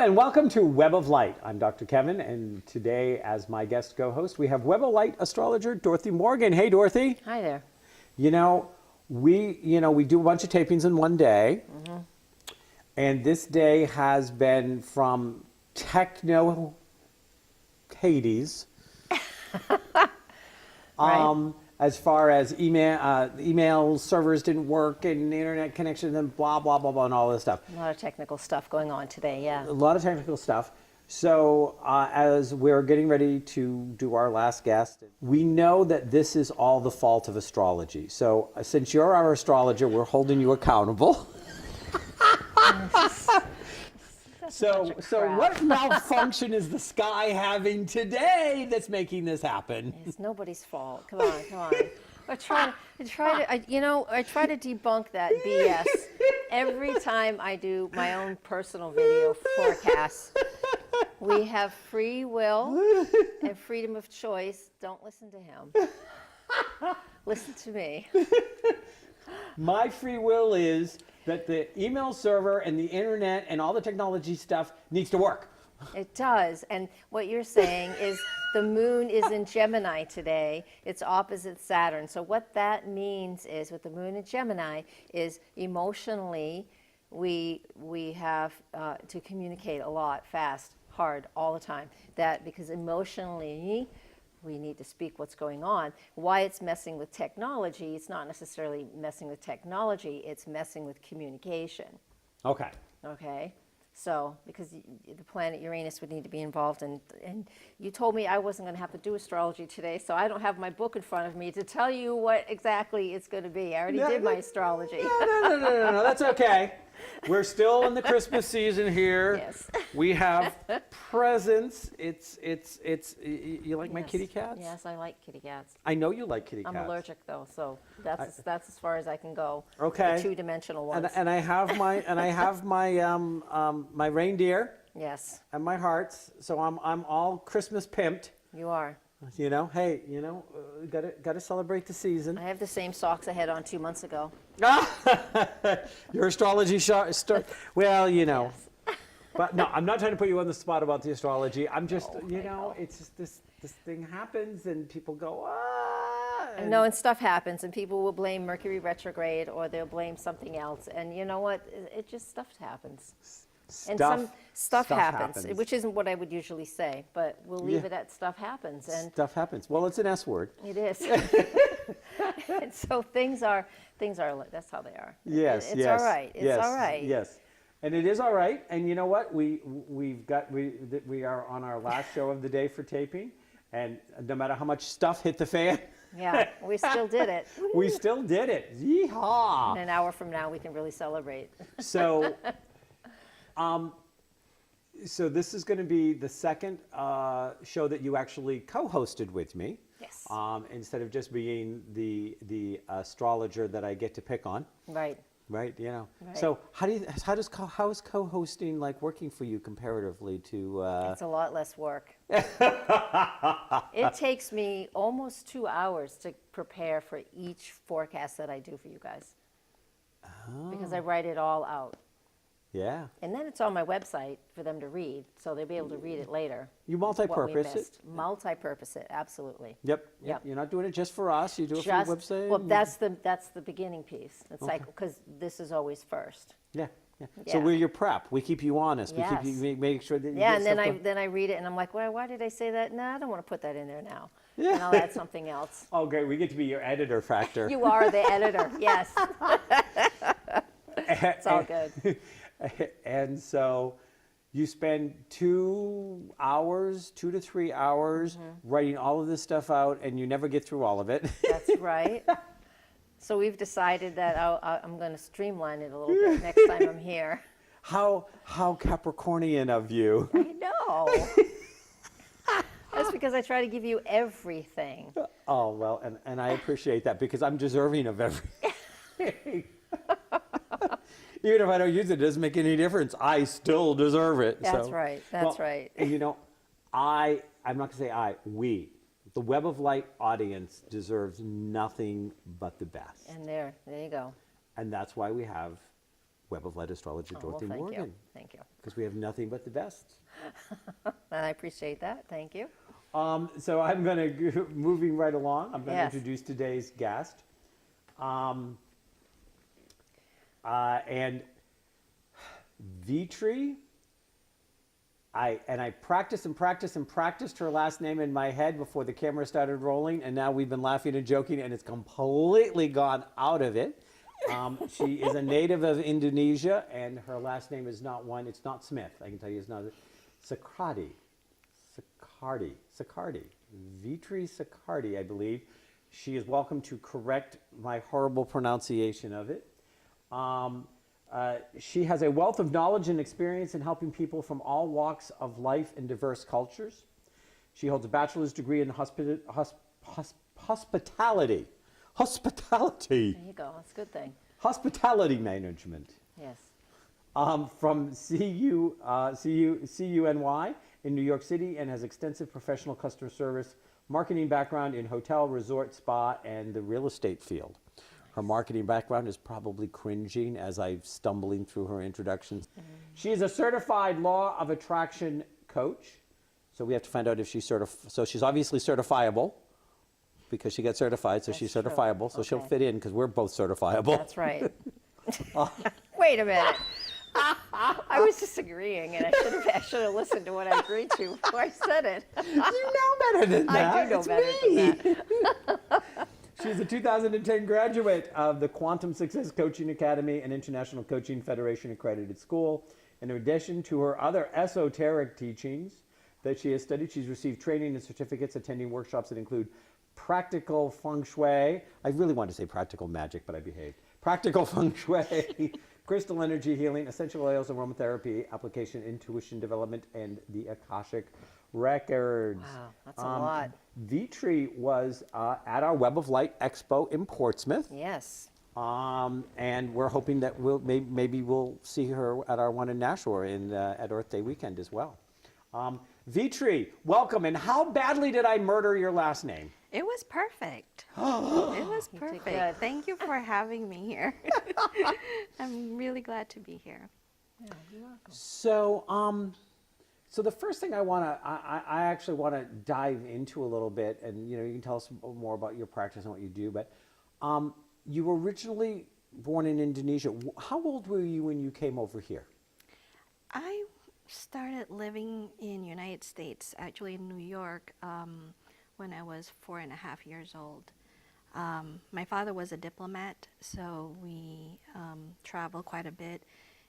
and welcome to Web of Light. I'm Dr. Kevin, and today, as my guest co-host, we have Web of Light astrologer Dorothy Morgan. Hey, Dorothy. Hi there. We do a bunch of tapings in one day, and this day has been from techno Hades, Right. as far as email servers didn't work and internet connection and blah, blah, blah, blah, and all this stuff. A lot of technical stuff going on today, yeah. A lot of technical stuff. So as we're getting ready to do our last guest, we know that this is all the fault of astrology. So since you're our astrologer, we're holding you accountable. So what malfunction is the sky having today that's making this happen? It's nobody's fault. Come on, come on. I try to debunk that BS every time I do my own personal video forecasts. We have free will and freedom of choice. Don't listen to him. Listen to me. My free will is that the email server and the internet and all the technology stuff needs to work. It does. And what you're saying is the moon is in Gemini today. It's opposite Saturn. So what that means is with the moon in Gemini is emotionally we have to communicate a lot, fast, hard, all the time. That because emotionally we need to speak what's going on. Why it's messing with technology, it's not necessarily messing with technology, it's messing with communication. Okay. Okay? So, because the planet Uranus would need to be involved, and you told me I wasn't going to have to do astrology today, so I don't have my book in front of me to tell you what exactly it's going to be. I already did my astrology. No, that's okay. We're still in the Christmas season here. Yes. We have presents. You like my kitty cats? Yes, I like kitty cats. I know you like kitty cats. I'm allergic though, so that's as far as I can go. Okay. The two-dimensional ones. And I have my reindeer. Yes. And my hearts. So I'm all Christmas pimped. You are. Hey, gotta celebrate the season. I have the same socks I had on 2 months ago. Your astrology well, Yes. But no, I'm not trying to put you on the spot about the astrology. I'm just, it's just this thing happens and people go, No, and stuff happens, and people will blame Mercury retrograde or they'll blame something else. And you know what? It just stuff happens. Stuff happens, which isn't what I would usually say, but we'll leave it at stuff happens. And stuff happens. Well, it's an S word. It is. And so things are. That's how they are. Yes, it's all right. It's all right. Yes, and it is all right. And you know what? We are on our last show of the day for taping, and no matter how much stuff hit the fan. Yeah, we still did it. We still did it. Yeehaw! And an hour from now, we can really celebrate. So. So this is going to be the second show that you actually co-hosted with me. Yes. Instead of just being the astrologer that I get to pick on. Right. Right. Right. So how is co-hosting like working for you comparatively to? It's a lot less work. It takes me almost 2 hours to prepare for each forecast that I do for you guys. Oh. Because I write it all out. Yeah. And then it's on my website for them to read, so they'll be able to read it later. You multi-purpose it? Multi-purpose it, absolutely. Yep. You're not doing it just for us. You do it for your website. Well, that's the beginning piece. It's like because this is always first. Yeah. So we're your prep. We keep you honest. Yes. We keep you make sure that you Yeah, get and stuff then I read it and I'm like, well, why did I say that? No, I don't want to put that in there now. Yeah. And I'll add something else. Oh, great. We get to be your editor factor. You are the editor. Yes. It's all good. And so you spend 2 to 3 hours writing all of this stuff out, and you never get through all of it. That's right. So we've decided that I'm going to streamline it a little bit next time I'm here. How Capricornian of you. I know. That's because I try to give you everything. Oh, well, and I appreciate that because I'm deserving of everything. Even if I don't use it, it doesn't make any difference. I still deserve it. That's right. That's right. And I'm not going to say we, the Web of Light audience deserves nothing but the best. And there you go. And that's why we have Web of Light Astrologer, Oh, well, Dorothy thank Morgan. you. Thank you. Because we have nothing but the best. And I appreciate that. Thank you. So I'm going to, moving right along, I'm going to Yes. introduce today's guest. And Vitri, I practiced and practiced and practiced her last name in my head before the camera started rolling, and now we've been laughing and joking, and it's completely gone out of it. She is a native of Indonesia, and her last name is not one, it's not Smith. I can tell you it's not. Sukardi. Vitri Sukardi, I believe. She is welcome to correct my horrible pronunciation of it. She has a wealth of knowledge and experience in helping people from all walks of life and diverse cultures. She holds a bachelor's degree in hospitality. Hospitality. There you go. That's a good thing. Hospitality management. Yes. From CUNY in New York City, and has extensive professional customer service marketing background in hotel, resort, spa, and the real estate field. Her marketing background is probably cringing as I'm stumbling through her introductions. She is a certified law of attraction coach. So we have to find out if she's certified. So she's obviously certifiable because she got certified, so That's she's true. certifiable. So she'll Okay. fit in because we're both certifiable. That's right. Wait a minute. I was disagreeing, and I should have listened to what I agreed to before I said it. You know better than that. I do know It's better than me. that. She's a 2010 graduate of the Quantum Success Coaching Academy and International Coaching Federation accredited school. In addition to her other esoteric teachings that she has studied, she's received training and certificates attending workshops that include practical feng shui. I really want to say practical magic, but I behaved. Practical feng shui, crystal energy healing, essential oils, aromatherapy, application, intuition development, and the Akashic records. Wow, that's a lot. Vitri was at our Web of Light Expo in Portsmouth. Yes. And we're hoping that maybe we'll see her at our one in Nashua at Earth Day weekend as well. Vitri, welcome. And how badly did I murder your last name? It was perfect. It was perfect. good. Thank you for having me here. I'm really glad to be here. Yeah, you're welcome. So the first thing I actually want to dive into a little bit, and you can tell us more about your practice and what you do. But you were originally born in Indonesia. How old were you when you came over here? I started living in United States, actually in New York, when I was 4.5 years old. My father was a diplomat, so we traveled quite a bit.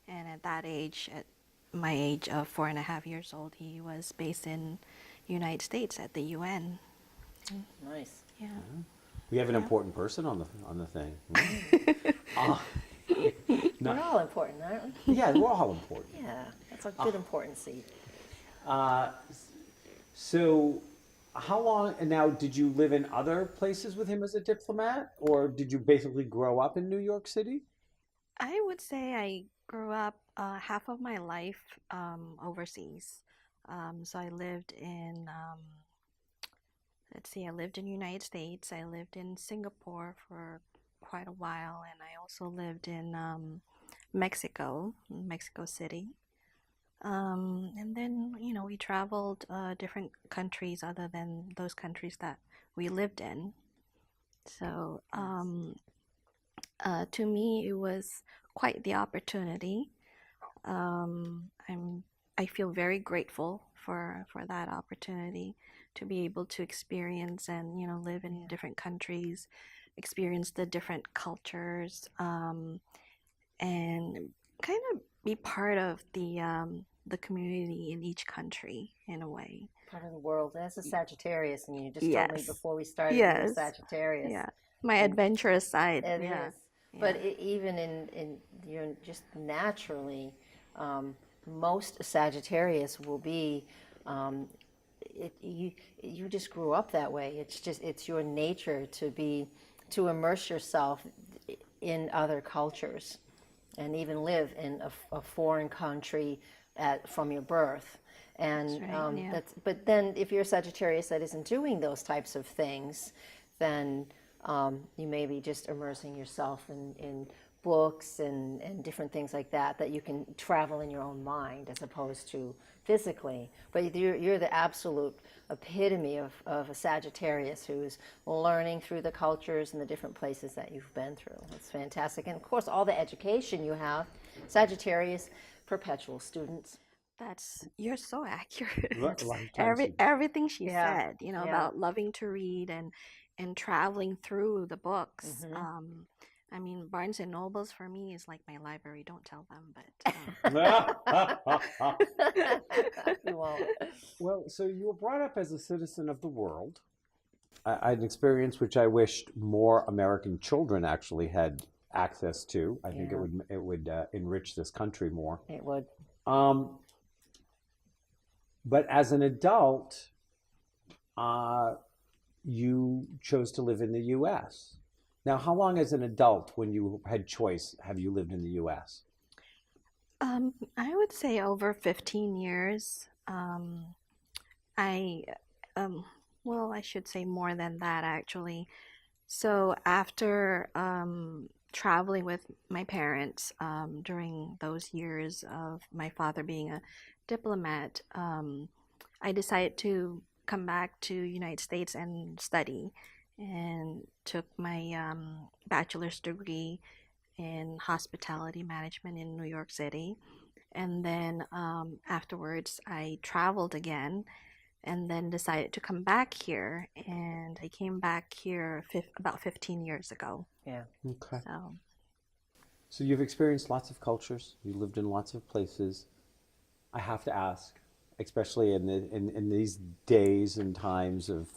And at that age, at my age of 4.5 years old, he was based in United States at the UN. Nice. Yeah. We have an important person on the thing. We're all important, aren't we? Yeah, we're all important. Yeah, that's a good important seat. So, how long? And now, did you live in other places with him as a diplomat, or did you basically grow up in New York City? I would say I grew up half of my life overseas. So I lived in, I lived in United States. I lived in Singapore for quite a while, and I also lived in Mexico City. And then, we traveled different countries other than those countries that we lived in. So to me, it was quite the opportunity. I feel very grateful for that opportunity to be able to experience and live in different countries, experience the different cultures, and kind of be part of the community in each country in a way. Part of the world. That's a Sagittarius, and you just told me Yes. before we started you're Yes. Sagittarius. Yeah, my adventurous side. It yeah. is. But even in just naturally, most Sagittarius will be. You just grew up that way. It's your nature to immerse yourself in other cultures, and even live in a foreign country from your birth. And That's right, yeah. but then if you're a Sagittarius that isn't doing those types of things, then you may be just immersing yourself in books and different things like that, that you can travel in your own mind as opposed to physically. But you're the absolute epitome of a Sagittarius who's learning through the cultures and the different places that you've been through. It's fantastic. And of course, all the education you have. Sagittarius, perpetual students. You're so accurate. Lifetime Everything she Yeah, said, yeah. about loving to read and traveling through the books. I mean, Barnes and Nobles for me is like my library. Don't tell them, but You won't. Well, so you were brought up as a citizen of the world. An experience which I wished more American children actually had access to. I think it would enrich this country more. It would. But as an adult, you chose to live in the U.S. Now, how long as an adult, when you had choice, have you lived in the U.S.? I would say over 15 years. I, well, I should say more than that actually. So after traveling with my parents during those years of my father being a diplomat, I decided to come back to United States and study, and took my bachelor's degree in hospitality management in New York City. And then afterwards, I traveled again and then decided to come back here. And I came back here about 15 years ago. Yeah. Okay. So, So you've experienced lots of cultures. You lived in lots of places. I have to ask, especially in these days and times of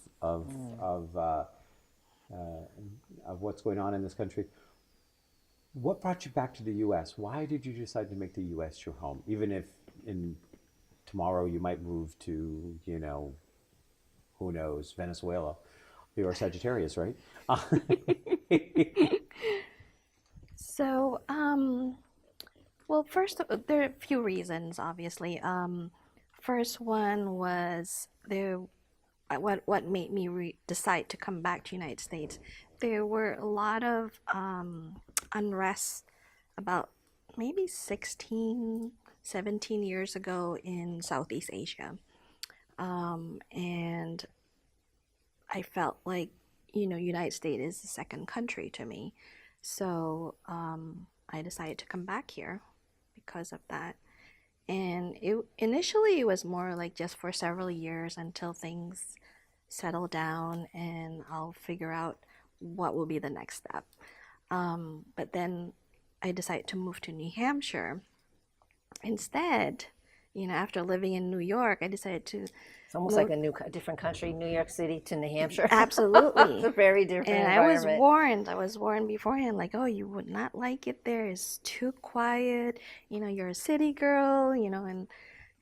what's going on in this country. What brought you back to the U.S.? Why did you decide to make the U.S. your home? Even if tomorrow you might move to, who knows, Venezuela. You're a Sagittarius, right? so well, first, there are a few reasons, obviously. First one was what made me decide to come back to United States. There were a lot of unrest about maybe 16, 17 years ago in Southeast Asia. And I felt like, United States is the second country to me. So I decided to come back here because of that. And initially it was more like just for several years until things settle down and I'll figure out what will be the next step. But then I decided to move to New Hampshire. Instead, after living in New York, I decided to It's almost like a different country, New York City to New Hampshire. absolutely. It's a very different And environment. I was warned beforehand, like, oh, you would not like it there. It's too quiet. You're a city girl, and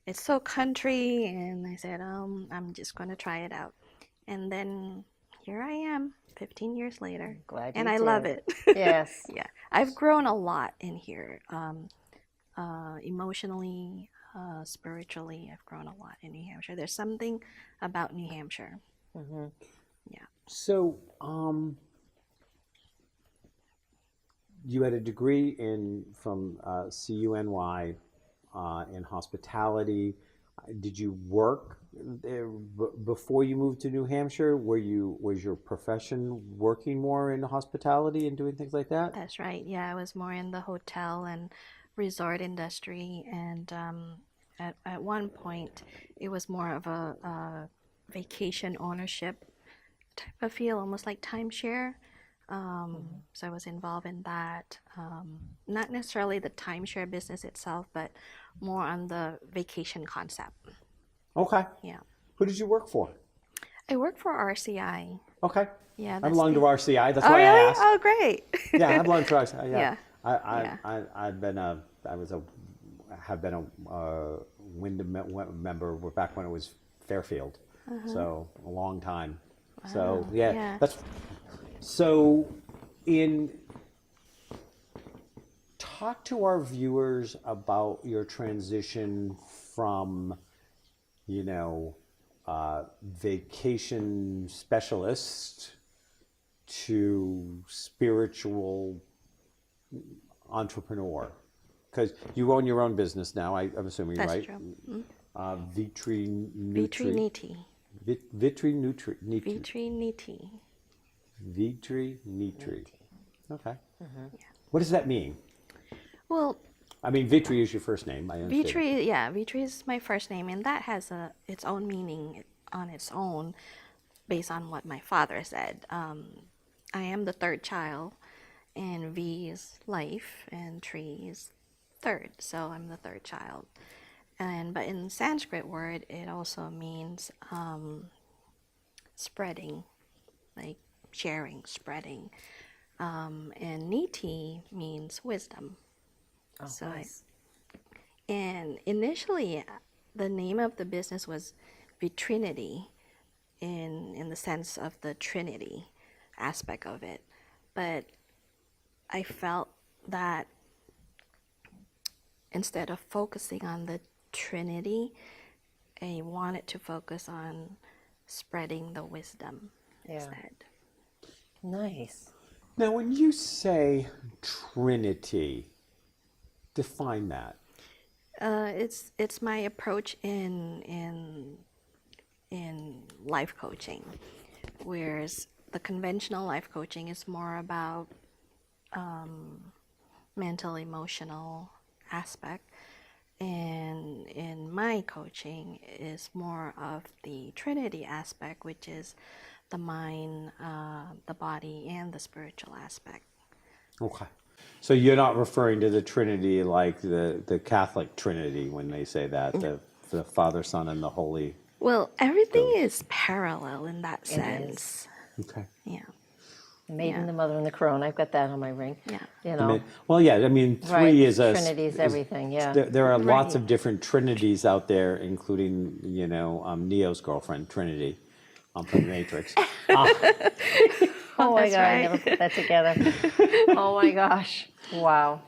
it's so country. And I said, I'm just going to try it out. And then here I am, 15 years later. Glad and you I did. love it. Yes. Yeah. I've grown a lot in here. Emotionally, spiritually, I've grown a lot in New Hampshire. There's something about New Hampshire. Mm-hmm. Yeah. So, you had a degree from CUNY in hospitality. Did you work there before you moved to New Hampshire? Was your profession working more in hospitality and doing things like that? That's right. Yeah, I was more in the hotel and resort industry, and at one point it was more of a vacation ownership type of feel, almost like timeshare. So I was involved in that. Not necessarily the timeshare business itself, but more on the vacation concept. Okay. Yeah. Who did you work for? I work for RCI. Okay. Yeah, I that's belong to the- RCI. That's Oh, why I really? asked. Oh, great. Yeah, I belong to RCI. Yeah. Yeah. Have been a Wyndham member back when it was Fairfield. So a long time. So Wow, yeah, yeah. talk to our viewers about your transition from, vacation specialist to spiritual entrepreneur? Because you own your own business now, I'm assuming, That's right? true. Vitri Vitri Nutri. Niti. Vitri Nutri. Vitri Niti. Vitri Nutri. Okay. Yeah. What does that mean? Well, I mean, Vitri is your first name. I understand. Vitri, yeah, Vitri is my first name, and that has its own meaning on its own, based on what my father said. I am the third child, and V is life, and Tri is third, so I'm the third child. But in Sanskrit word, it also means spreading, like sharing, spreading. And Niti means wisdom. Oh, So nice. And initially, the name of the business was Vitrinity, in the sense of the Trinity aspect of it. But I felt that instead of focusing on the Trinity, I wanted to focus on spreading the wisdom instead. Nice. Now, when you say Trinity, define that. It's my approach in life coaching, whereas the conventional life coaching is more about mental, emotional aspect, and in my coaching is more of the Trinity aspect, which is the mind, the body, and the spiritual aspect. Okay. So you're not referring to the Trinity like the Catholic Trinity when they say that, the Father, Son, and the Holy. Well, everything is parallel in that It sense. Okay. Yeah. The maiden, Yeah. the mother, and the crone. I've got that on my ring. Yeah. You I know. mean, well, yeah. I mean, three Right, is a Trinity's everything, yeah. There are lots Right. of different Trinities out there, including Neo's girlfriend Trinity, from the Matrix. Oh my That's God, I right. never put that together. Oh my gosh. Wow.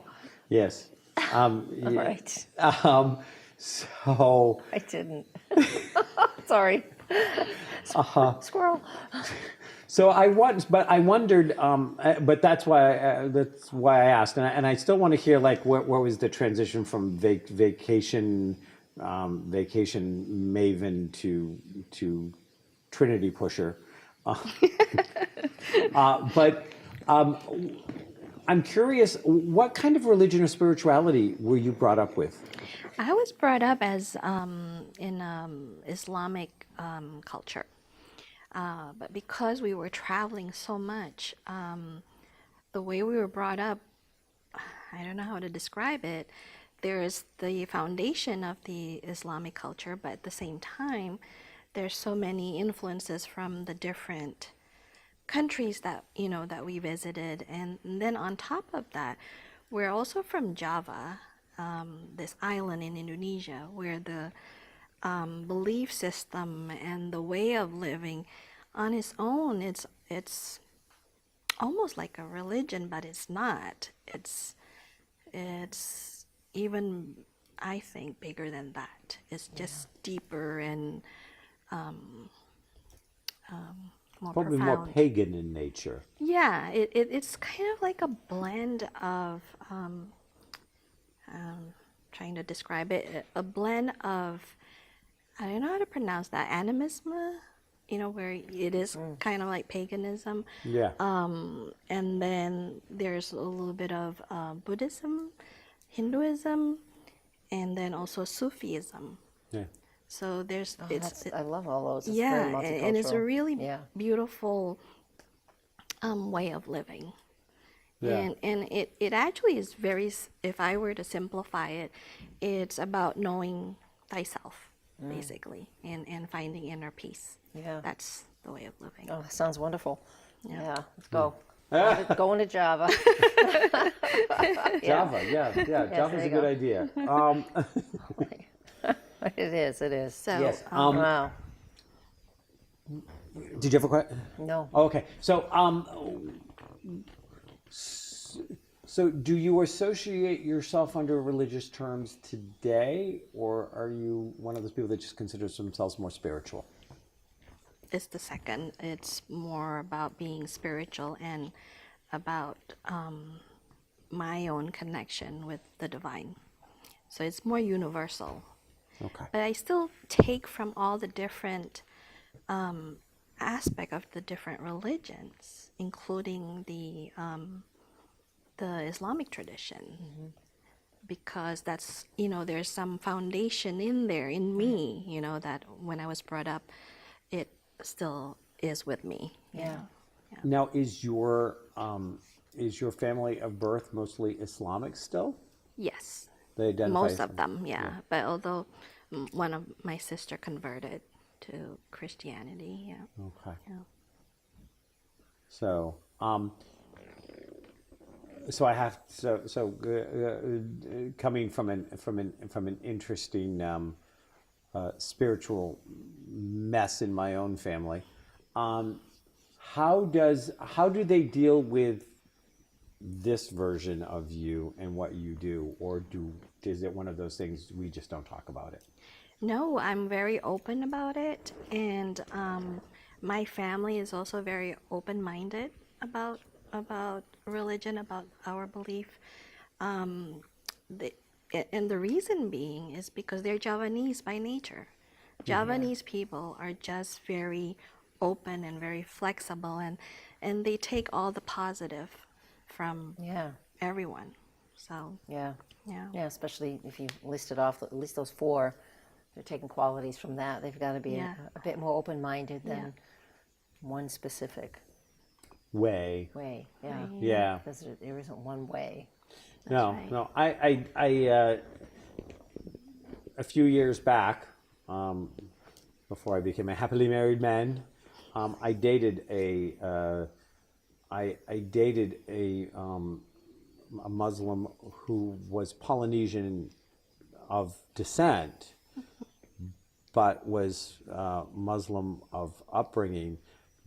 Yes. All right. So. I didn't. Sorry. Squirrel. So I wondered, but that's why I asked, and I still want to hear like what was the transition from vacation maven to Trinity pusher, but I'm curious, what kind of religion or spirituality were you brought up with? I was brought up as in Islamic culture. But because we were traveling so much, the way we were brought up, I don't know how to describe it. There's the foundation of the Islamic culture, but at the same time, there's so many influences from the different countries that that we visited, and then on top of that, we're also from Java, this island in Indonesia, where the belief system and the way of living on its own, it's almost like a religion, but it's not. It's even, I think, bigger than that. It's just deeper and more Probably profound. more pagan in nature. Yeah, it's kind of like a blend of trying to describe it, a blend of, I don't know how to pronounce that, animism, where it is kind of like paganism. Yeah. And then there's a little bit of Buddhism, Hinduism, and then also Sufism. Yeah. So there's I love all those. It's yeah, very and it's a multicultural. really Yeah. beautiful way of living. Yeah. And it actually is very, if I were to simplify it, it's about knowing thyself, basically, and finding inner peace. Yeah. That's the way of living. Oh, that sounds wonderful. Yeah. Yeah, let's go. Going to Java. Java, yeah. Java's there a you good go. idea. It is, it is. So, Yes. Wow. Did you have a question? No. Oh, okay. So do you associate yourself under religious terms today, or are you one of those people that just considers themselves more spiritual? it's the second. It's more about being spiritual and about my own connection with the divine. So it's more universal. Okay. But I still take from all the different aspect of the different religions, including the Islamic tradition, because that's, there's some foundation in there in me, that when I was brought up, it still is with me. Yeah. Now, is your family of birth mostly Islamic still? Yes, They identify most as- of them, yeah. But although one of my sister converted to Christianity, yeah. Okay. Yeah. So, so I have coming from an interesting spiritual mess in my own family. How do they deal with this version of you and what you do, or is it one of those things we just don't talk about it? No, I'm very open about it, and my family is also very open-minded about religion, about our belief. And the reason being is because they're Javanese by nature. Javanese people are just very open and very flexible, and they take all the positive from Yeah. everyone. So Yeah. yeah. Yeah, especially if you listed off at least those four, they're taking qualities from that. They've got to be Yeah. a bit more open-minded than Yeah. one specific Way. way. Yeah. Yeah. Because there isn't one way. No, right. no. I a few years back, before I became a happily married man, I dated a Muslim who was Polynesian of descent, but was Muslim of upbringing.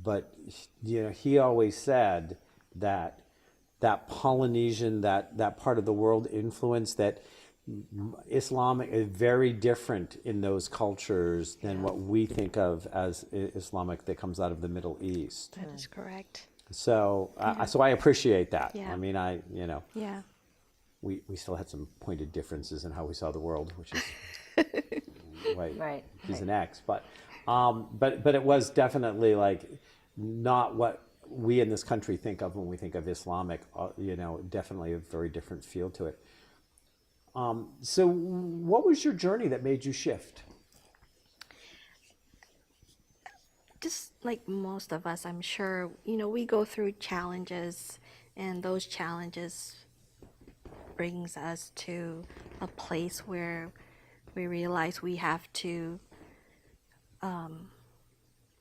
But he always said that Polynesian, that part of the world influence, that Islam is very different in those cultures than what we think of as Islamic that comes out of the Middle East. That is correct. So, so I appreciate that. Yeah. I mean, Yeah. we still had some pointed differences in how we saw the world, which is why Right, he's right. an ex. But it was definitely like not what we in this country think of when we think of Islamic. Definitely a very different feel to it. So, what was your journey that made you shift? Just like most of us, I'm sure, we go through challenges, and those challenges brings us to a place where we realize we have to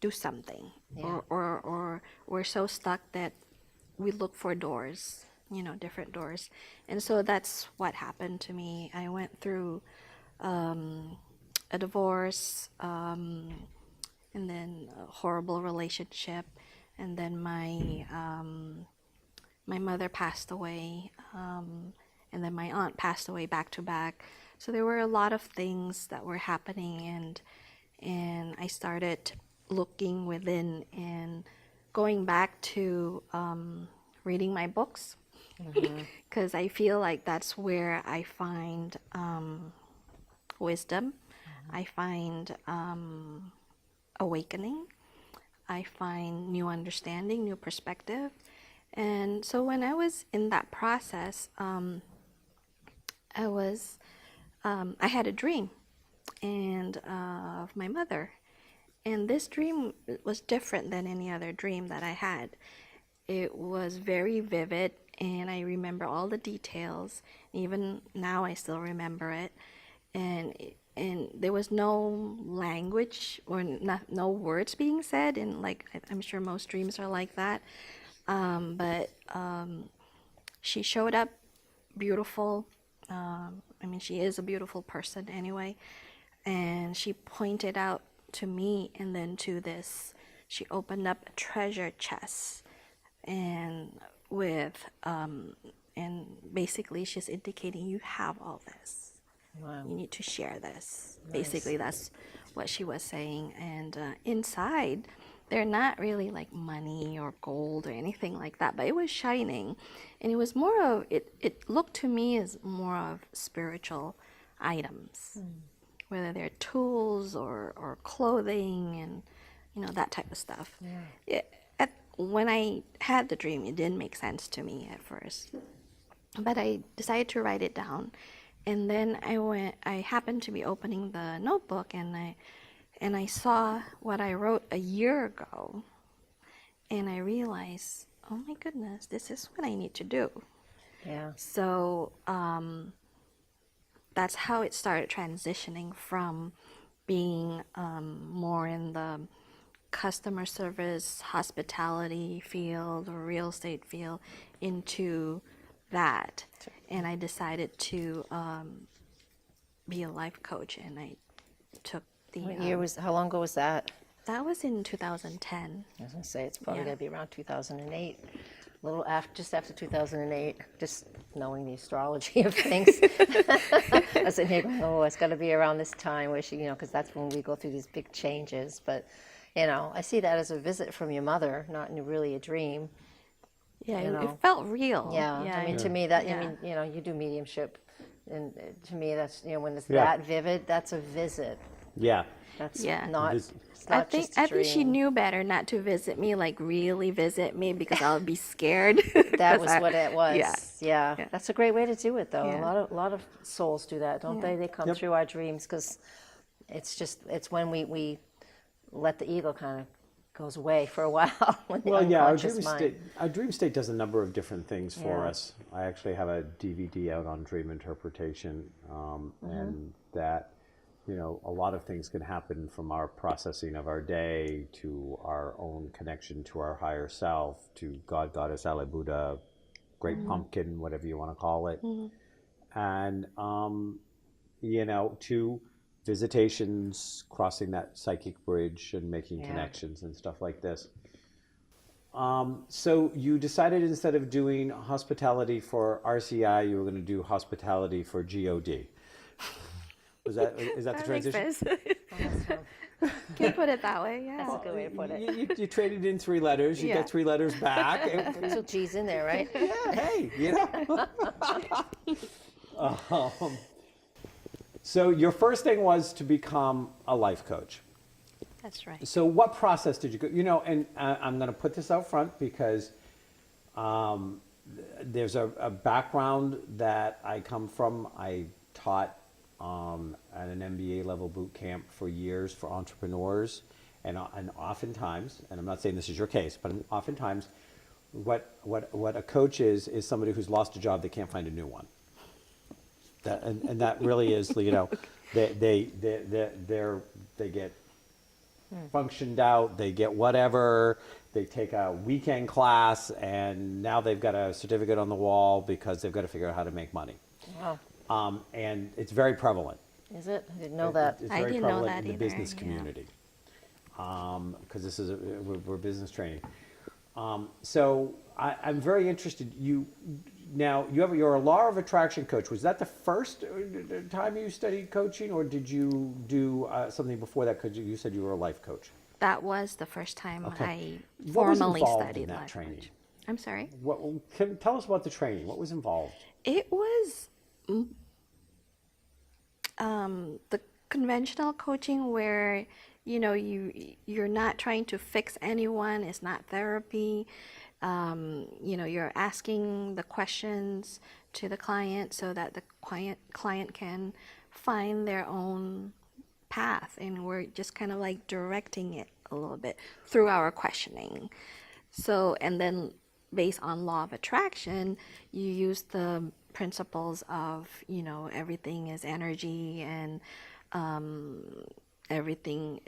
do something, Yeah. or we're so stuck that we look for doors, different doors. And so that's what happened to me. I went through a divorce, and then a horrible relationship, and then my mother passed away, and then my aunt passed away back to back. So there were a lot of things that were happening, and I started looking within and going back to reading my books, because I feel like that's where I find wisdom. I find awakening. I find new understanding, new perspective. And so when I was in that process, I had a dream of my mother. And this dream was different than any other dream that I had. It was very vivid, and I remember all the details. Even now I still remember it. And there was no language or no words being said, and like I'm sure most dreams are like that. But she showed up beautiful. She is a beautiful person anyway. And she pointed out to me, and then to this, she opened up a treasure chest, and and basically she's indicating, you have all this. Wow. You need to share this. Nice. Basically, that's what she was saying. And inside, they're not really like money or gold or anything like that, but it was shining. And it was more of, it looked to me as more of spiritual items, whether they're tools or clothing and, that type of stuff. When I had the dream, it didn't make sense to me at first. But I decided to write it down. And then I happened to be opening the notebook, and I saw what I wrote a year ago, and I realized, oh my goodness, this is what I need to do. Yeah. So that's how it started transitioning from being more in the customer service, hospitality field or real estate field into that. And I decided to be a life coach, and I took the... How long ago was that? That was in 2010. I was going to say, it's probably Yeah. going to be around 2008. A little after, just after 2008, just knowing the astrology of things. I was sitting here going, oh, it's got to be around this time where she, because that's when we go through these big changes. But, I see that as a visit from your mother, not really a dream. Yeah, You it know. felt real. Yeah, I mean, to me, that, yeah. you do mediumship. And to me, that's, when it's Yeah. that vivid, that's a visit. Yeah. That's Yeah. not, Vis- it's not just a I think she dream. knew better not to visit me, like really visit me, because I would be scared. That was what it was. Yeah. Yeah. That's a great way to do it, though. Yeah. A lot of souls do that, don't they? They come Yep. through our dreams because it's when we let the ego kind of goes away for a while. When the Well, yeah, unconscious mind. our dream state does a number of different things for Yeah. us. I actually have a DVD out on dream interpretation, and that, a lot of things can happen from our processing of our day to our own connection to our higher self, to God, Goddess, Ali, Buddha, Great Pumpkin, whatever you want to call it, and to visitations, crossing that psychic bridge and making Yeah. connections and stuff like this. So you decided instead of doing hospitality for RCI, you were going to do hospitality for GOD. Is that the That makes transition? sense. Can you put it that way? Yeah. That's a good way to put it. You traded in 3 letters. You Yeah. get 3 letters back. So G's in there, right? Yeah, hey, So your first thing was to become a life coach. That's right. So what process did you go? And I'm going to put this out front because there's a background that I come from. I taught at an MBA level boot camp for years for entrepreneurs, and oftentimes, and I'm not saying this is your case, but oftentimes, what a coach is somebody who's lost a job, they can't find a new one. And that really is, they get functioned out, they get whatever, they take a weekend class, and now they've got a certificate on the wall because they've got to figure out how to make money. Wow. And it's very prevalent. Is it? I didn't know that. It's I very didn't know prevalent that in the either, business yeah. community. Because this is we're business training. So I'm very interested. You're a law of attraction coach. Was that the first time you studied coaching, or did you do something before that? Because you said you were a life coach. That was the first time Okay. I What was formally involved studied in that life training? coach. I'm sorry. Tell us about the training. What was involved? It was the conventional coaching where you're not trying to fix anyone. It's not therapy. You're asking the questions to the client so that the client can find their own path, and we're just kind of like directing it a little bit through our questioning. So, and then based on law of attraction, you use the principles of, everything is energy, and everything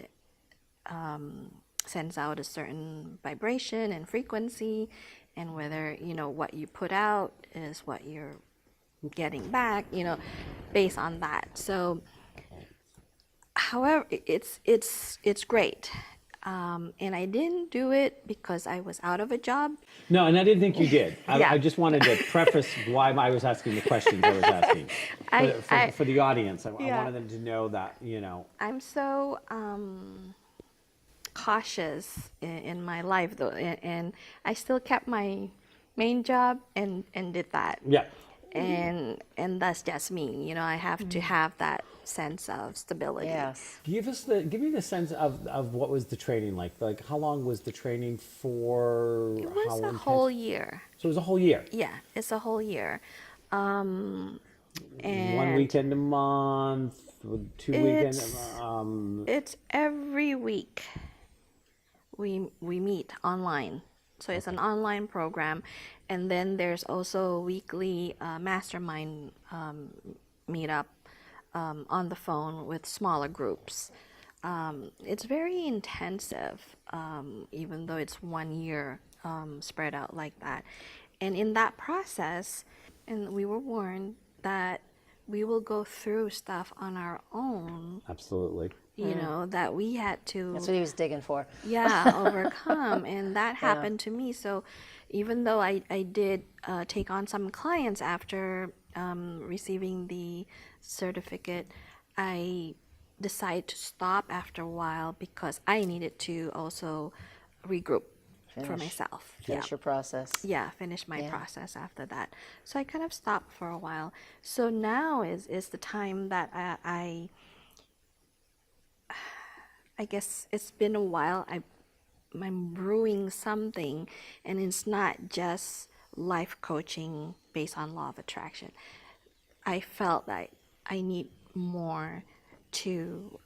sends out a certain vibration and frequency, and whether, what you put out is what you're getting back, based on that. So, however, it's great. And I didn't do it because I was out of a job. No, and I didn't think you did. Yeah. I just wanted to preface why I was asking the questions I was asking. For the audience, I Yeah. wanted them to know that, I'm so cautious in my life, though, and I still kept my main job and did that. Yeah. And that's just me. You know, I have to have that sense of stability. Yes. Give me the sense of what was the training like. Like, how long was the training for? It was How a intense? whole year. So it was a whole year. Yeah, it's a whole year. And One weekend a month, 2 weekends. it's every week we meet online. So it's an online program, and then there's also weekly mastermind meetup on the phone with smaller groups. It's very intensive, even though it's 1 year spread out like that. And in that process, and we were warned that we will go through stuff on our own, Absolutely. you know, that we had to That's what he was digging for. overcome. And that happened to me. So even though I did take on some clients after receiving the certificate, I decided to stop after a while because I needed to also regroup for myself. Finish your process. Yeah, finish my process after that. So I kind of stopped for a while. So now is the time that I guess it's been a while. I'm brewing something, and it's not just life coaching based on law of attraction. I felt like I need more tools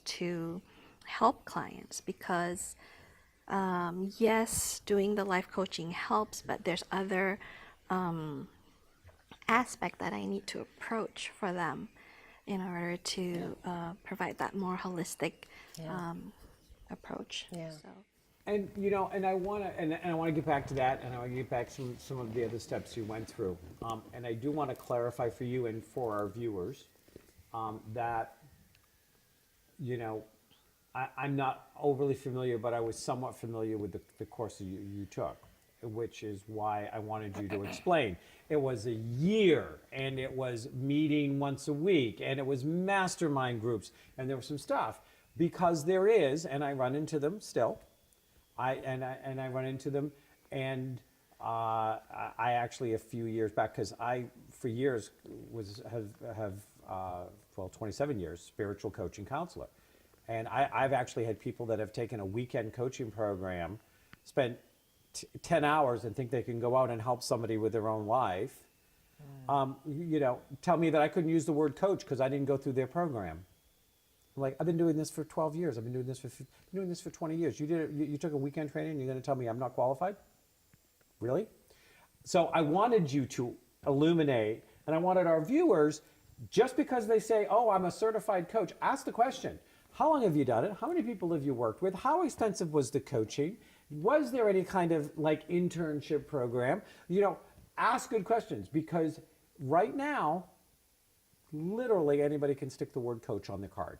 to help clients because yes, doing the life coaching helps, but there's other aspect that I need to approach for them in order to provide that more holistic approach. Yeah. So. And and I want to get back to that, and I want to get back to some of the other steps you went through. And I do want to clarify for you and for our viewers that I'm not overly familiar, but I was somewhat familiar with the course you took, which is why I wanted you to explain. It was a year, and it was meeting once a week, and it was mastermind groups, and there was some stuff because there is, and I run into them still. I run into them, and I actually a few years back, because I for years have 27 years spiritual coaching counselor, and I've actually had people that have taken a weekend coaching program, spent 10 hours, and think they can go out and help somebody with their own life. Tell me that I couldn't use the word coach because I didn't go through their program. Like, I've been doing this for 12 years. I've been doing this for 20 years. You took a weekend training and you're going to tell me I'm not qualified? Really? So I wanted you to illuminate, and I wanted our viewers, just because they say, oh, I'm a certified coach, ask the question. How long have you done it? How many people have you worked with? How extensive was the coaching? Was there any kind of like internship program? Ask good questions, because right now, literally anybody can stick the word coach on the card.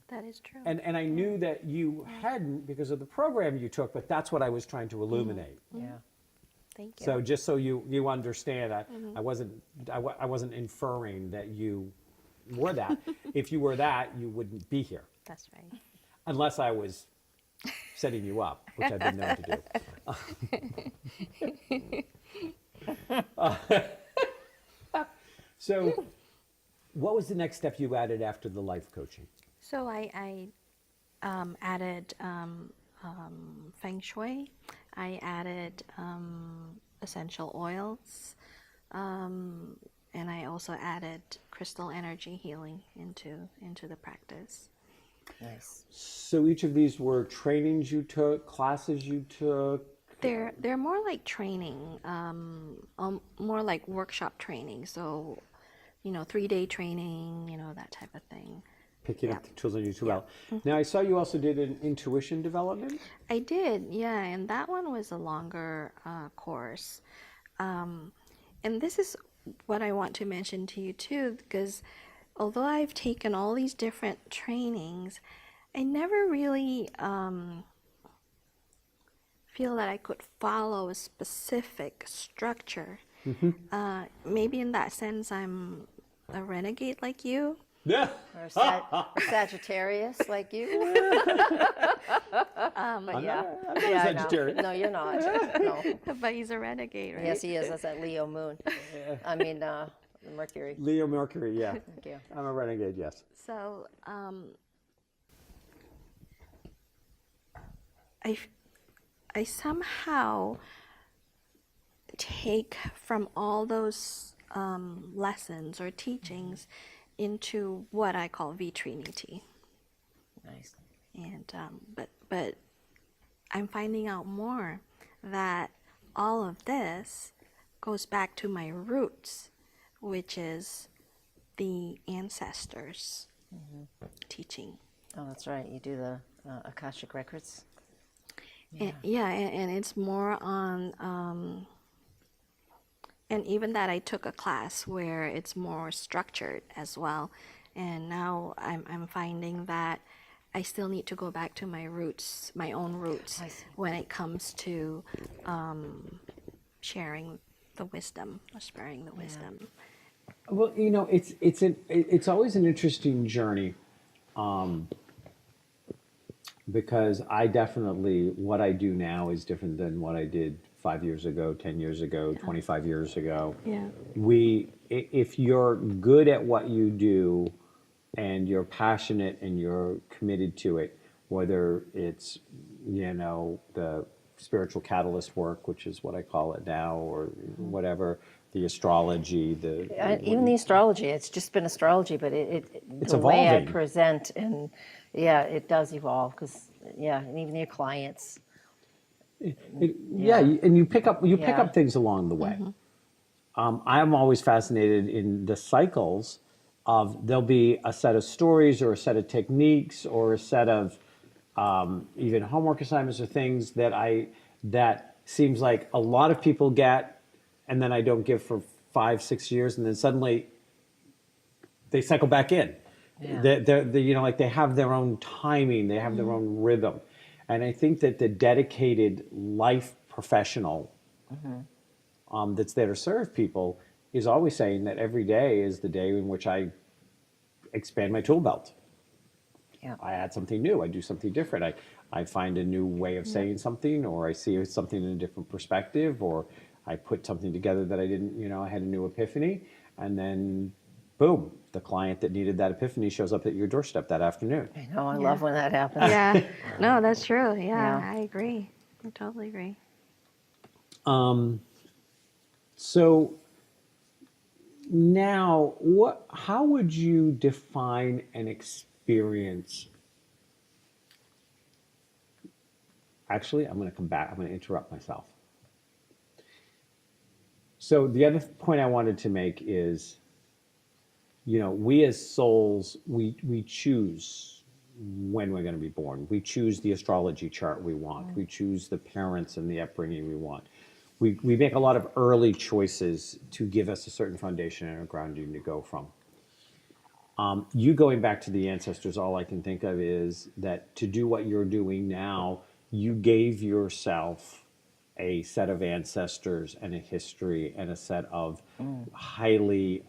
That is true. And I knew that you hadn't because of the program you took, but that's what I was trying to illuminate. Yeah. Thank you. So just so you understand, I wasn't inferring that you were that. If you were that, you wouldn't be here. That's right. Unless I was setting you up, which I've been known to do. So what was the next step you added after the life coaching? So I added feng shui. I added essential oils, and I also added crystal energy healing into the practice. Nice. So each of these were trainings you took, classes you took? They're more like training, more like workshop training. So, 3-day training, that type of thing. Picking up the tools on you too well. Now, I saw you also did an intuition development. I did, yeah, and that one was a longer course. And this is what I want to mention to you too, because although I've taken all these different trainings, I never really feel that I could follow a specific structure. Maybe in that sense, I'm a renegade like you. Yeah. or Sagittarius like you. But yeah, I'm not a yeah, Sagittarius. no, you're not. No. But he's a renegade, right? Yes, he is. That's that Leo moon. I mean, the Mercury. Leo Mercury, yeah. Thank you. I'm a renegade, yes. So, I somehow take from all those lessons or teachings into what I call Vitrinity. Nice. And but I'm finding out more that all of this goes back to my roots, which is the ancestors' teaching. Oh, that's right. You do the Akashic records. And it's more on, and even that I took a class where it's more structured as well. And now I'm finding that I still need to go back to my roots, my own roots, when it comes to sharing the wisdom or sparing the wisdom. Well, you know, it's always an interesting journey, because I definitely, what I do now is different than what I did 5 years ago, 10 years ago, 25 years ago. Yeah. If you're good at what you do and you're passionate and you're committed to it, whether it's, you know, the spiritual catalyst work, which is what I call it now, or whatever, the astrology, Even the astrology, it's just been astrology, but It's the way I evolving. present, and yeah, it does evolve, because yeah, and even your clients. Yeah, and you pick up Yeah. things along the way. I'm always fascinated in the cycles of, there'll be a set of stories or a set of techniques or a set of even homework assignments or things that seems like a lot of people get, and then I don't give for 5-6 years, and then suddenly they cycle back in. Yeah. They're, you know, like they have their own timing, they have their own rhythm. And I think that the dedicated life professional that's there to serve people is always saying that every day is the day in which I expand my tool belt. Yeah. I add something new, I do something different. I find a new way of saying something, or I see something in a different perspective, or I put something together that I didn't, you know, I had a new epiphany, and then boom, the client that needed that epiphany shows up at your doorstep that afternoon. I know, I love when that happens. Yeah. No, that's true. Yeah, Yeah. I agree. I totally agree. So now, how would you define an experience? Actually, I'm going to come back. I'm going to interrupt myself. So the other point I wanted to make is, you know, we as souls, we choose when we're going to be born. We choose the astrology chart we want. We choose the parents and the upbringing we want. We make a lot of early choices to give us a certain foundation and a grounding to go from. You going back to the ancestors, all I can think of is that to do what you're doing now, you gave yourself a set of ancestors and a history and a set of highly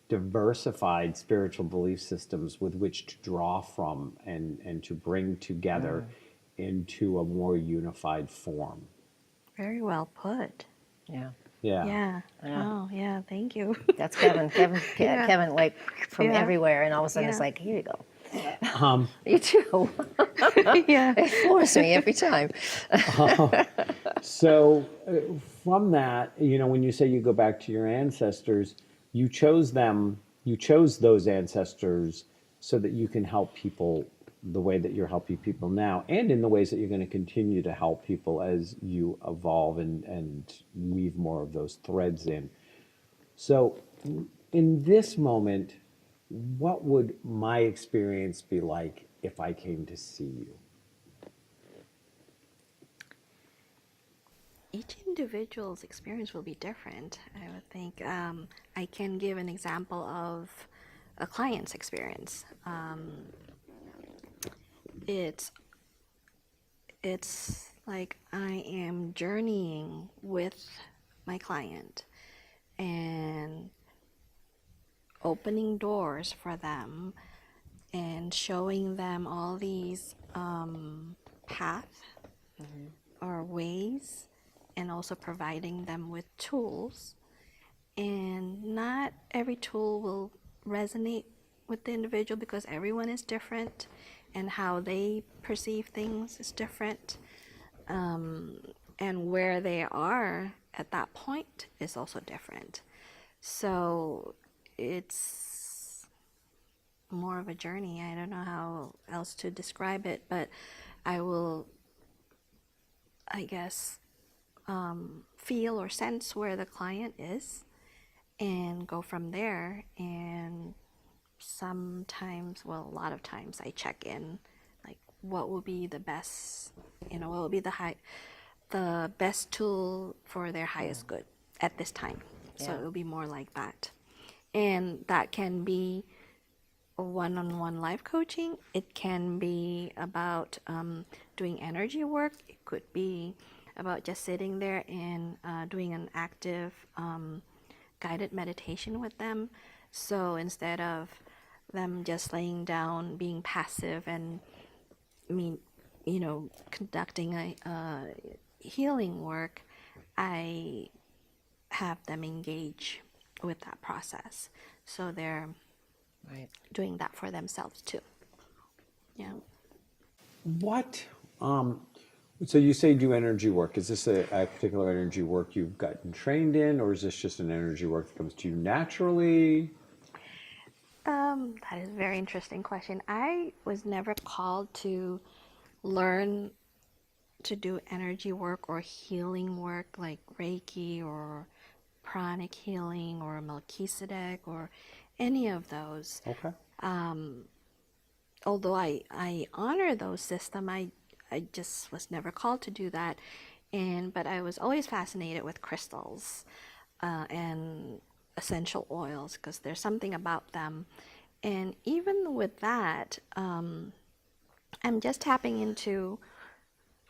diversified spiritual belief systems with which to draw from and to bring together into a more unified form. Very well put. Yeah. Yeah. Yeah. Yeah. Oh, yeah. Thank you. That's Kevin. Yeah. Kevin, like from Yeah. everywhere, and all of a sudden it's Yeah. like, here you go. You too. Yeah. It floors me every time. So from that, you know, when you say you go back to your ancestors, you chose them, you chose those ancestors so that you can help people the way that you're helping people now, and in the ways that you're going to continue to help people as you evolve and weave more of those threads in. So in this moment, what would my experience be like if I came to see you? Each individual's experience will be different, I would think. I can give an example of a client's experience. It's like I am journeying with my client, and opening doors for them and showing them all these paths or ways, and also providing them with tools. And not every tool will resonate with the individual because everyone is different and how they perceive things is different. And where they are at that point is also different. So it's more of a journey. I don't know how else to describe it, but I will, I guess, feel or sense where the client is and go from there. And sometimes, well, a lot of times I check in, like what will be the best, what will be the best tool for their highest good at this time. So Yeah. it'll be more like that. And that can be a one-on-one life coaching. It can be about doing energy work. It could be about just sitting there and doing an active guided meditation with them. So instead of them just laying down, being passive, and conducting a healing work, I have them engage with that process. So they're Right. doing that for themselves too. Yeah. What, so you say do energy work. Is this a particular energy work you've gotten trained in, or is this just an energy work that comes to you naturally? That is a very interesting question. I was never called to learn to do energy work or healing work like Reiki or pranic healing or Melchizedek or any of those. Okay. Although I honor those systems, I just was never called to do that. But I was always fascinated with crystals and essential oils because there's something about them. And even with that, I'm just tapping into,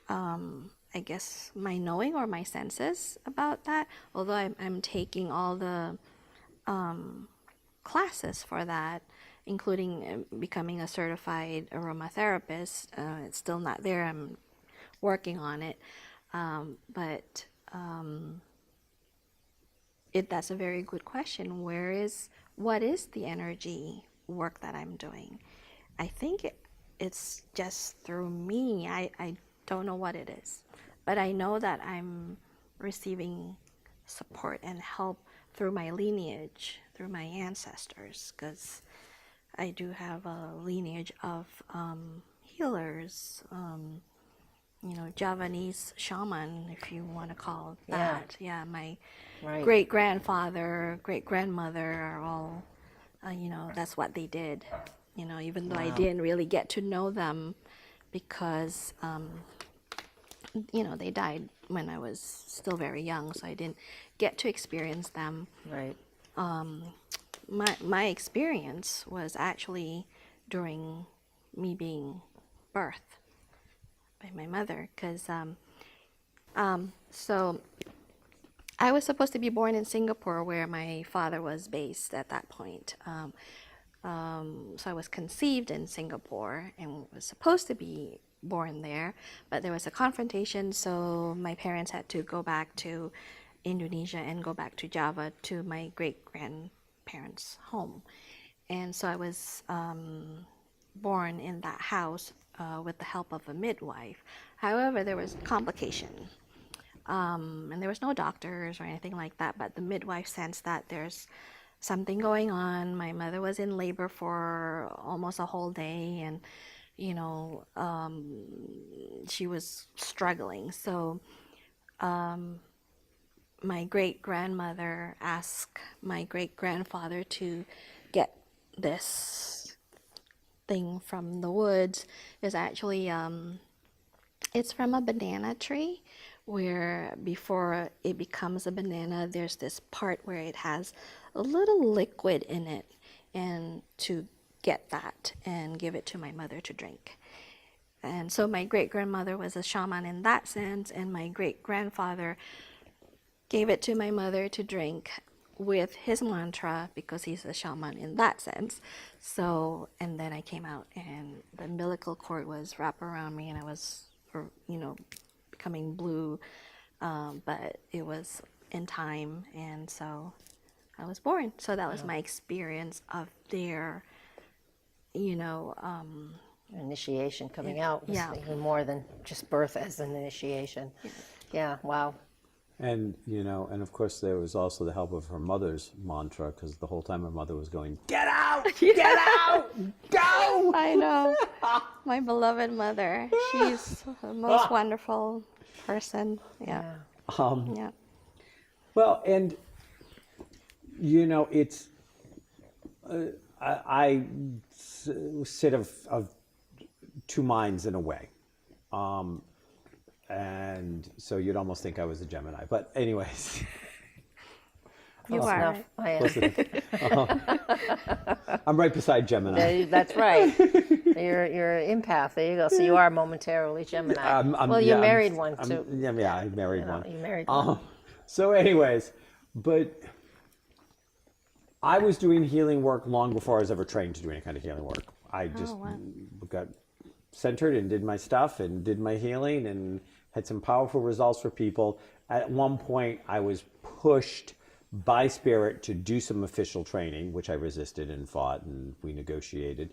I guess, my knowing or my senses about that. Although I'm taking all the classes for that, including becoming a certified aromatherapist. It's still not there. I'm working on it. But that's a very good question. What is the energy work that I'm doing? I think it's just through me. I don't know what it is, but I know that I'm receiving support and help through my lineage, through my ancestors, because I do have a lineage of healers, Javanese shaman, if you want to call it that. Yeah, my Right. great-grandfather, great-grandmother are all, that's what they did. Even though I Wow. didn't really get to know them because, they died when I was still very young, so I didn't get to experience them. Right. My experience was actually during me being birthed by my mother, because so I was supposed to be born in Singapore, where my father was based at that point. So I was conceived in Singapore and was supposed to be born there, but there was a confrontation, so my parents had to go back to Indonesia and go back to Java to my great-grandparents' home. And so I was born in that house with the help of a midwife. However, there was complication. And there was no doctors or anything like that, but the midwife sensed that there's something going on. My mother was in labor for almost a whole day, and she was struggling. So my great-grandmother asked my great-grandfather to get this thing from the woods. It's actually it's from a banana tree, where before it becomes a banana, there's this part where it has a little liquid in it, and to get that and give it to my mother to drink. And so my great-grandmother was a shaman in that sense, and my great-grandfather gave it to my mother to drink with his mantra because he's a shaman in that sense. So, and then I came out and the umbilical cord was wrapped around me and I was, becoming blue. But it was in time, and so I was born. So that was my experience of their, Initiation coming out was yeah. even more than just birth as an initiation. Yeah, wow. And, and of course there was also the help of her mother's mantra, because the whole time her mother was going, "Get out! Get out! Go!" I know. My beloved mother. She's the most wonderful person. Yeah. Yeah. Well, and, it's, I sit of two minds in a way. And so you'd almost think I was a Gemini. But anyways. You Close are. enough. I am. I'm right beside Gemini. That's right. You're an empath. There you go. So you are momentarily Gemini. Well, you married one too. Yeah, I married one. You married one. So anyways, but I was doing healing work long before I was ever trained to do any kind of healing work. I just got centered and did my stuff and did my healing and had some powerful results for people. At one point, I was pushed by spirit to do some official training, which I resisted and fought, and we negotiated.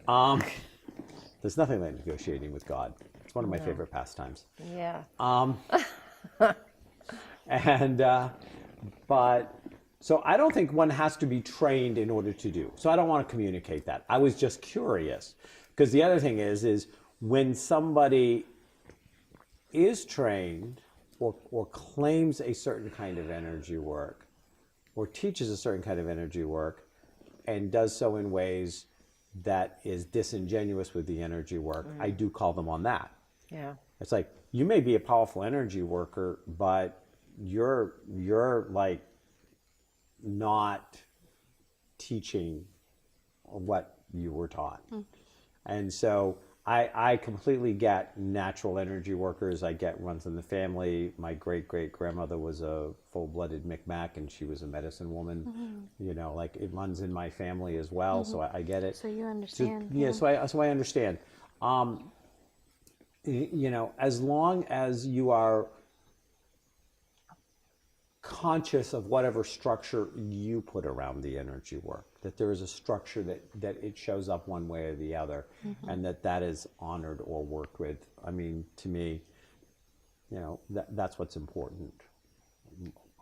There's nothing like negotiating with God. It's one of my favorite pastimes. Yeah. But so I don't think one has to be trained in order to do. So I don't want to communicate that. I was just curious, because the other thing is when somebody is trained or claims a certain kind of energy work or teaches a certain kind of energy work and does so in ways that is disingenuous with the energy work, I do call them on that. Yeah. It's like, you may be a powerful energy worker, but you're like not teaching what you were taught. And so I completely get natural energy workers. I get runs in the family. My great-great-grandmother was a full-blooded Micmac, and she was a medicine woman. Like it runs in my family as well, so I get it. So you understand. So I understand. As long as you are conscious of whatever structure you put around the energy work, that there is a structure that it shows up one way or the other, and that is honored or worked with. I mean, to me, that's what's important.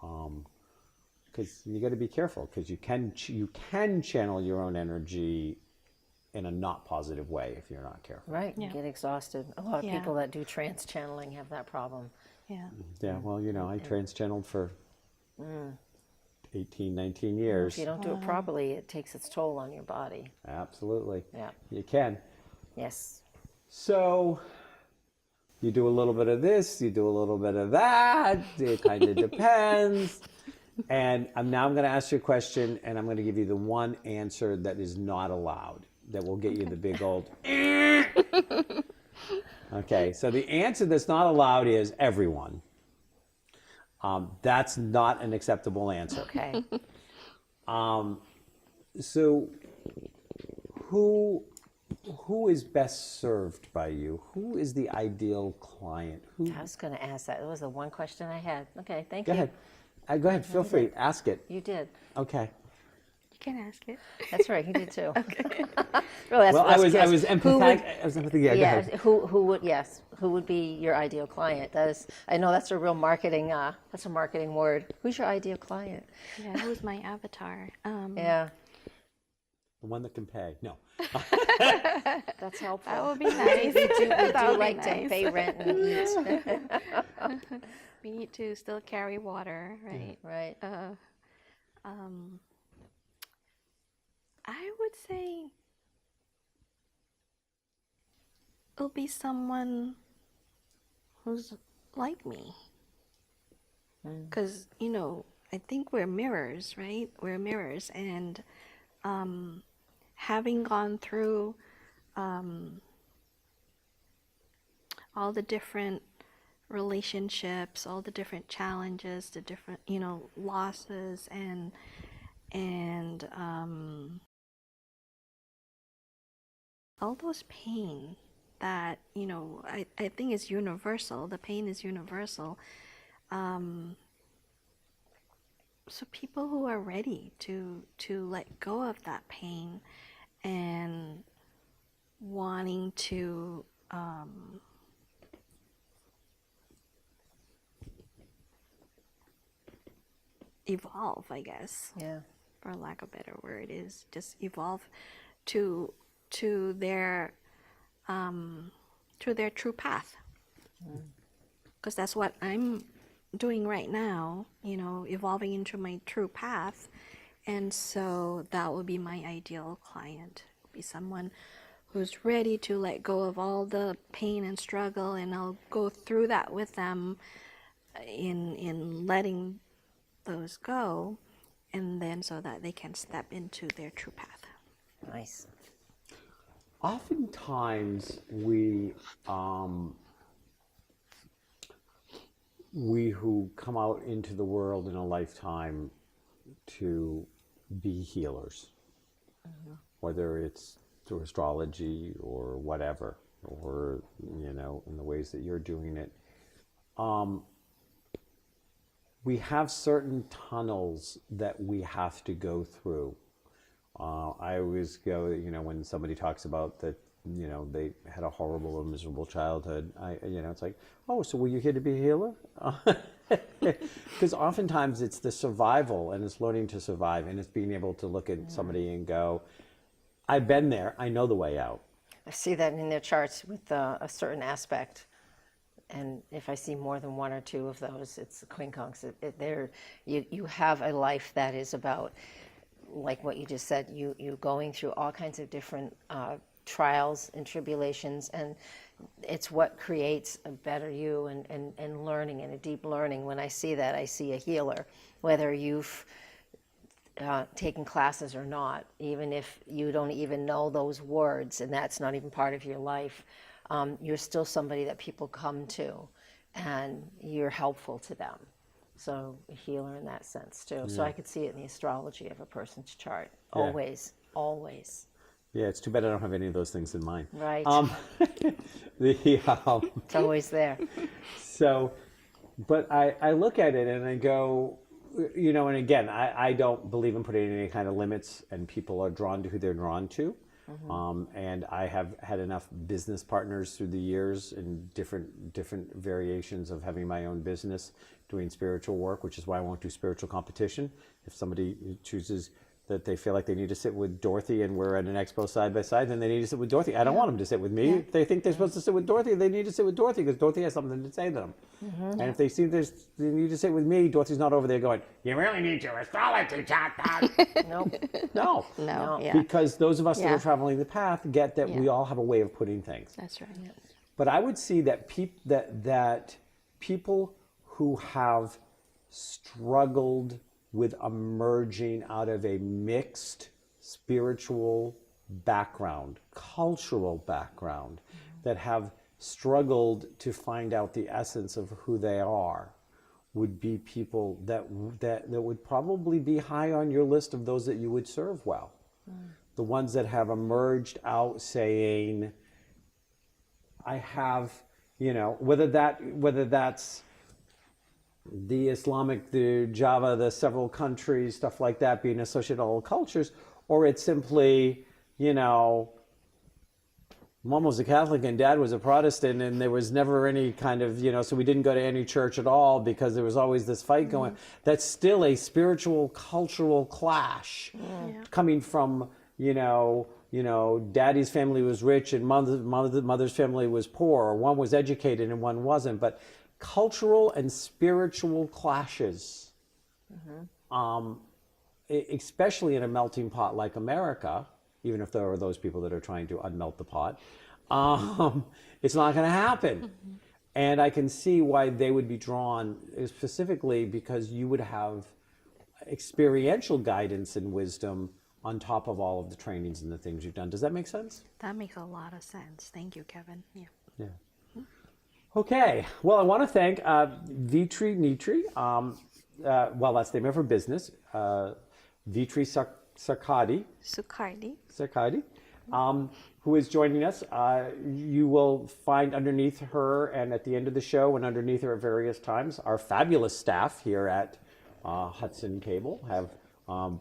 Because you got to be careful, because you can channel your own energy in a not positive way if you're not careful. Right. You get exhausted. A lot of Yeah. people that do trance channeling have that problem. Yeah. Yeah, well, I trans-channeled for 18, 19 years. If you don't do it properly, it takes its toll on your body. Absolutely. Yeah. You can. Yes. So you do a little bit of this, you do a little bit of that. It kind of depends. And now I'm going to ask you a question, and I'm going to give you the one answer that is not allowed, that will get you the big old Okay, so the answer that's not allowed is everyone. That's not an acceptable answer. Okay. So who is best served by you? Who is the ideal client? I was going to ask that. It was the one question I had. Okay, thank Go you. ahead. Go ahead. Feel free. Ask it. You did. Okay. You can ask it. That's right. He did too. Okay. Really, Well, I was empathetic. I was empathetic. Yeah, go Yeah. ahead. Who would be your ideal client? I know that's a real marketing. That's a marketing word. Who's your ideal client? Yeah, who's my avatar? Yeah. The one that can pay. No. That's helpful. That would be nice. We do That would be like to nice. pay rent and eat. We need to still carry water, right? Right. I would say it'll be someone who's like me. Because, I think we're mirrors, right? We're mirrors. And having gone through all the different relationships, all the different challenges, the different, losses and all those pain that, I think is universal. The pain is universal. So people who are ready to let go of that pain and wanting to evolve, I guess, Yeah. for lack of a better word, is just evolve to their true path. Because that's what I'm doing right now, evolving into my true path. And so that would be my ideal client, be someone who's ready to let go of all the pain and struggle, and I'll go through that with them in letting those go, and then so that they can step into their true path. Nice. Oftentimes we who come out into the world in a lifetime to be healers, whether it's through astrology or whatever, or in the ways that you're doing it, we have certain tunnels that we have to go through. I always go, when somebody talks about that, they had a horrible or miserable childhood, it's like, oh, so were you here to be a healer? Because oftentimes it's the survival, and it's learning to survive, and it's being able to look at somebody and go, I've been there, I know the way out. I see that in their charts with a certain aspect. And if I see more than one or two of those, it's the quincunx. You have a life that is about, like what you just said, you going through all kinds of different trials and tribulations, and it's what creates a better you and learning, and a deep learning. When I see that, I see a healer, whether you've taken classes or not, even if you don't even know those words and that's not even part of your life. You're still somebody that people come to, and you're helpful to them. So a healer in that sense too. So I could see it in the astrology of a person's chart. Yeah. Always, always. Yeah, it's too bad I don't have any of those things in mind. Right. It's always there. So, but I look at it and I go, and again, I don't believe in putting any kind of limits, and people are drawn to who they're drawn to. And I have had enough business partners through the years in different variations of having my own business, doing spiritual work, which is why I won't do spiritual competition. If somebody chooses that they feel like they need to sit with Dorothy and we're at an expo side by side, then they need to sit with Dorothy. I don't want them to sit with me. If they think they're supposed to sit with Dorothy, they need to sit with Dorothy, because Dorothy has something to say to them. And if they see they need to sit with me, Dorothy's not over there going, you really need your astrology chart done. Nope. No. No, yeah. Because those of us that Yeah. are traveling the path get that we Yeah. all have a way of putting things. That's right. But I would see that that people who have struggled with emerging out of a mixed spiritual background, cultural background, that have struggled to find out the essence of who they are, would be people that would probably be high on your list of those that you would serve well. The ones that have emerged out saying, I have, whether that's the Islamic, the Java, the several countries, stuff like that, being associated with all cultures, or it's simply, Mom was a Catholic and Dad was a Protestant, and there was never any kind of, so we didn't go to any church at all because there was always this fight going. That's still a spiritual, cultural clash coming from, Daddy's family was rich and mother's family was poor, or one was educated and one wasn't. But cultural and spiritual clashes, especially in a melting pot like America, even if there are those people that are trying to unmelt the pot, it's not going to happen. And I can see why they would be drawn, specifically because you would have experiential guidance and wisdom on top of all of the trainings and the things you've done. Does that make sense? That makes a lot of sense. Thank you, Kevin. Yeah. Yeah. Okay, well, I want to thank Vitri Nitri. Well, that's the name of her business, Vitri Sukardi. Sukardi. Who is joining us. You will find underneath her and at the end of the show and underneath her at various times, our fabulous staff here at Hudson Cable have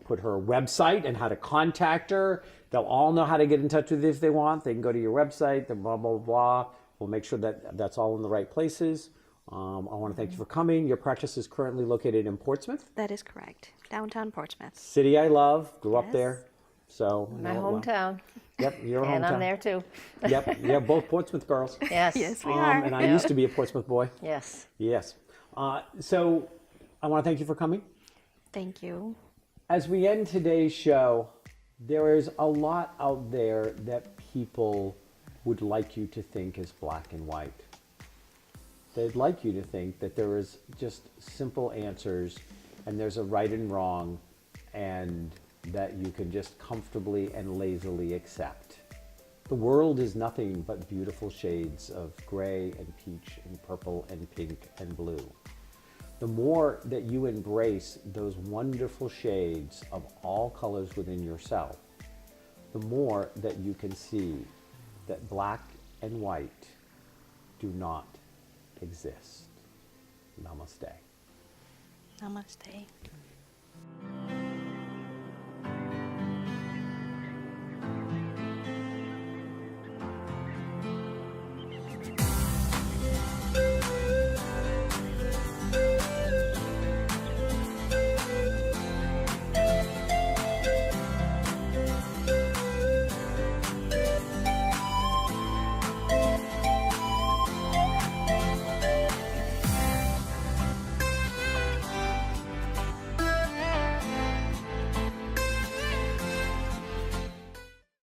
put her website and how to contact her. They'll all know how to get in touch with you if they want. They can go to your website, the blah, blah, blah. We'll make sure that that's all in the right places. I want to thank you for coming. Your practice is currently located in Portsmouth. That is correct. Downtown Portsmouth. City I love, grew up Yes. there. So My know it well. hometown. Yep, your hometown. And I'm there too. Yep, yeah, both Portsmouth girls. Yes. Yes, we are. And I used to be a Portsmouth boy. Yes. Yes. So I want to thank you for coming. Thank you. As we end today's show, there is a lot out there that people would like you to think is black and white. They'd like you to think that there is just simple answers and there's a right and wrong and that you can just comfortably and lazily accept. The world is nothing but beautiful shades of gray and peach and purple and pink and blue. The more that you embrace those wonderful shades of all colors within yourself, the more that you can see that black and white do not exist. Namaste. Namaste.